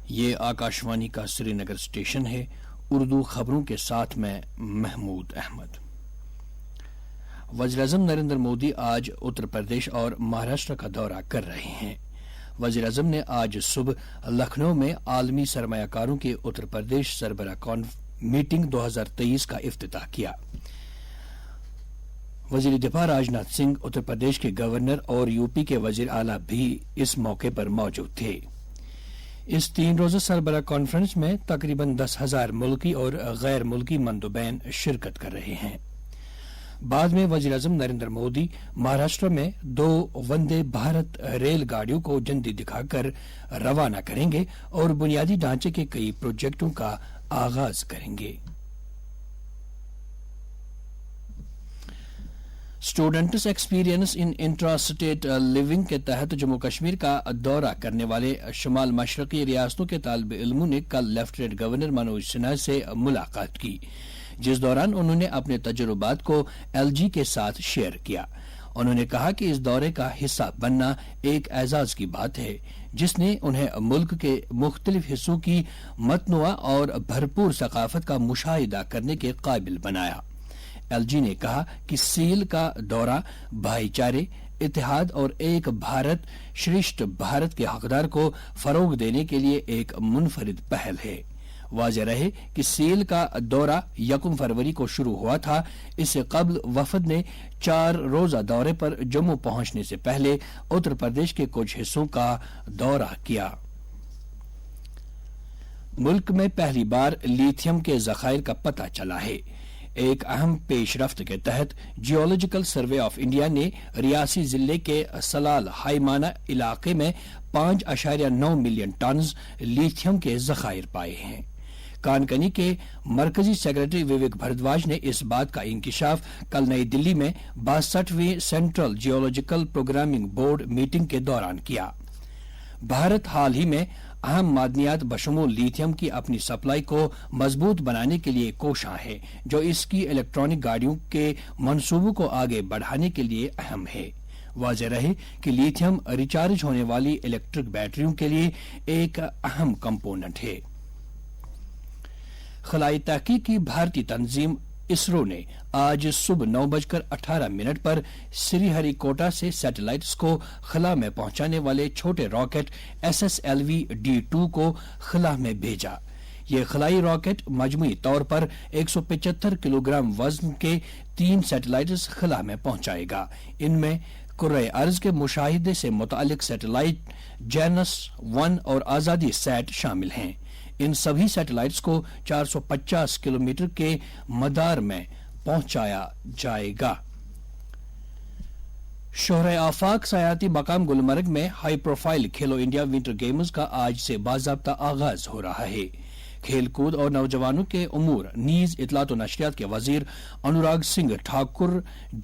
یہ آکاشوانی کا سری نگر اسٹیشن ہے۔ اردو خبروں کے ساتھ میں محمود احمد۔ وزیراعظم نریندر مودی آج اتر پردیش اور مہاراشٹر کا دورہ کر رہے ہیں۔ وزیراعظم نے آج صبح لکھنؤ میں عالمی سرمایہ کاروں کی اتر پردیش سربراہ میٹنگ 2023 کا افتتاح کیا۔ وزیر دفاع راجناتھ سنگھ، اتر پردیش کے گورنر اور یو پی کے وزیر اعلیٰ بھی اس موقع پر موجود تھے۔ اس 3 روزہ سربراہ کانفرنس میں تقریباً 10,000 ملکی اور غیر ملکی مندوبین شرکت کر رہے ہیں۔ بعد میں وزیراعظم نریندر مودی مہاراشٹر میں 2 وندے بھارت ریل گاڑیوں کو جھنڈی دکھا کر روانہ کریں گے اور بنیادی ڈھانچے کے کئی پروجیکٹوں کا آغاز کریں گے۔ Students experience in intra state living کے تحت جموں کشمیر کا دورہ کرنے والے شمال مشرقی ریاستوں کے طالب علموں نے کل لیفٹیننٹ گورنر منوج سنہا سے ملاقات کی، جس دوران انہوں نے اپنے تجربات کو LG کے ساتھ شیئر کیا۔ انہوں نے کہا کہ اس دورے کا حصہ بننا ایک اعزاز کی بات ہے جس نے انہیں ملک کے مختلف حصوں کی متنوع اور بھرپور ثقافت کا مشاہدہ کرنے کے قابل بنایا۔ LG نے کہا کہ سیل کا دورہ بھائی چارے، اتحاد اور ایک بھارت شریشٹھ بھارت کے حقدار کو فروغ دینے کے لیے ایک منفرد پہل ہے۔ واضح رہے کہ سیل کا دورہ 1 فروری کو شروع ہوا تھا۔ اس سے قبل وفد نے 4 روزہ دورے پر جموں پہنچنے سے پہلے اتر پردیش کے کچھ حصوں کا دورہ کیا۔ ملک میں پہلی بار لیتھیم کے ذخائر کا پتہ چلا ہے۔ ایک اہم پیش رفت کے تحت جیولوجیکل سروے آف انڈیا نے ریاسی ضلع کے سلال ہائیمانہ علاقے میں 5.9 ملین ٹنز لیتھیم کے ذخائر پائے ہیں۔ کانکنی کے مرکزی سیکرٹری وویک بھردواج نے اس بات کا انکشاف کل نئی دلی میں 62ویں central geological programming board meeting کے دوران کیا۔ بھارت حال ہی میں اہم معدنیات بشمول لیتھیم کی اپنی سپلائی کو مضبوط بنانے کے لیے کوشاں ہے، جو اس کی الیکٹرانک گاڑیوں کے منصوبوں کو آگے بڑھانے کے لیے اہم ہے۔ واضح رہے کہ لیتھیم ریچارج ہونے والی الیکٹرک بیٹریوں کے لیے ایک اہم کمپوننٹ ہے۔ خلائی تحقیق کی بھارتی تنظیم اسرو نے آج صبح 9:18 پر سری ہری کوٹا سے سیٹلائٹس کو خلا میں پہنچانے والے چھوٹے راکٹ SSLV D2 کو خلا میں بھیجا۔ یہ خلائی راکٹ مجموعی طور پر 175 کلو گرام وزن کے 3 سیٹلائٹس خلا میں پہنچائے گا۔ ان میں کرۂ ارض کے مشاہدے سے متعلق سیٹلائٹ جینس 1 اور آزادی سیٹ شامل ہیں۔ ان سبھی سیٹلائٹس کو 450 کلومیٹر کے مدار میں پہنچایا جائے گا۔ شہرِ آفاق سیاحتی مقام گلمرگ میں ہائی پروفائل کھیلو انڈیا ونٹر گیمز کا آج سے باضابطہ آغاز ہو رہا ہے۔ کھیل کود اور نوجوانوں کے امور نیز اطلاعات و نشریات کے وزیر انوراگ سنگھ ٹھاکر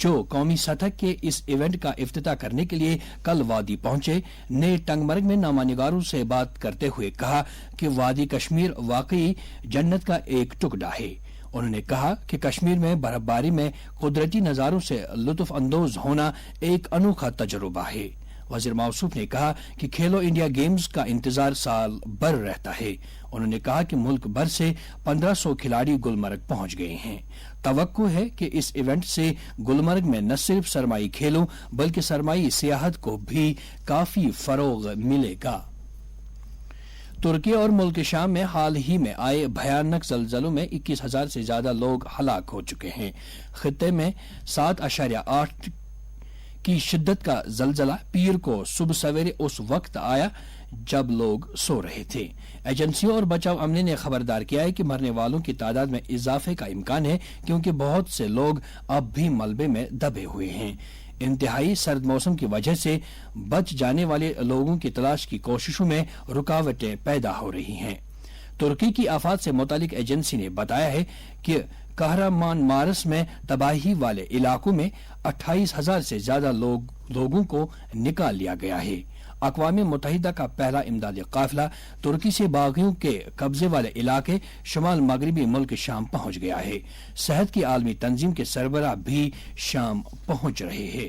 جو قومی سطح کے اس ایونٹ کا افتتاح کرنے کے لیے کل وادی پہنچے، نے ٹنگ مرگ میں نامہ نگاروں سے بات کرتے ہوئے کہا کہ وادی کشمیر واقعی جنت کا ایک ٹکڑا ہے۔ انہوں نے کہا کہ کشمیر میں برف باری میں قدرتی نظاروں سے لطف اندوز ہونا ایک انوکھا تجربہ ہے۔ وزیر موصوف نے کہا کہ کھیلو انڈیا گیمز کا انتظار سال بھر رہتا ہے۔ انہوں نے کہا کہ ملک بھر سے 1500 کھلاڑی گلمرگ پہنچ گئے ہیں۔ توقع ہے کہ اس ایونٹ سے گلمرگ میں نہ صرف سرمائی کھیلوں بلکہ سرمائی سیاحت کو بھی کافی فروغ ملے گا۔ ترکی اور ملک شام میں حال ہی میں آئے بھیانک زلزلوں میں 21,000 سے زیادہ لوگ ہلاک ہو چکے ہیں۔ خطے میں 7.8 کی شدت کا زلزلہ پیر کو صبح سویرے اس وقت آیا جب لوگ سو رہے تھے۔ ایجنسیوں اور بچاؤ عملے نے خبردار کیا ہے کہ مرنے والوں کی تعداد میں اضافے کا امکان ہے کیونکہ بہت سے لوگ اب بھی ملبے میں دبے ہوئے ہیں۔ انتہائی سرد موسم کی وجہ سے بچ جانے والے لوگوں کی تلاش کی کوششوں میں رکاوٹیں پیدا ہو رہی ہیں۔ ترکی کی آفات سے متعلق ایجنسی نے بتایا ہے کہ کہرمان مارس میں تباہی والے علاقوں میں 28,000 سے زیادہ لوگوں کو نکال لیا گیا ہے۔ اقوام متحدہ کا پہلا امدادی قافلہ ترکی سے باغیوں کے قبضے والے علاقے شمال مغربی ملک شام پہنچ گیا ہے۔ صحت کی عالمی تنظیم کے سربراہ بھی شام پہنچ رہے ہیں۔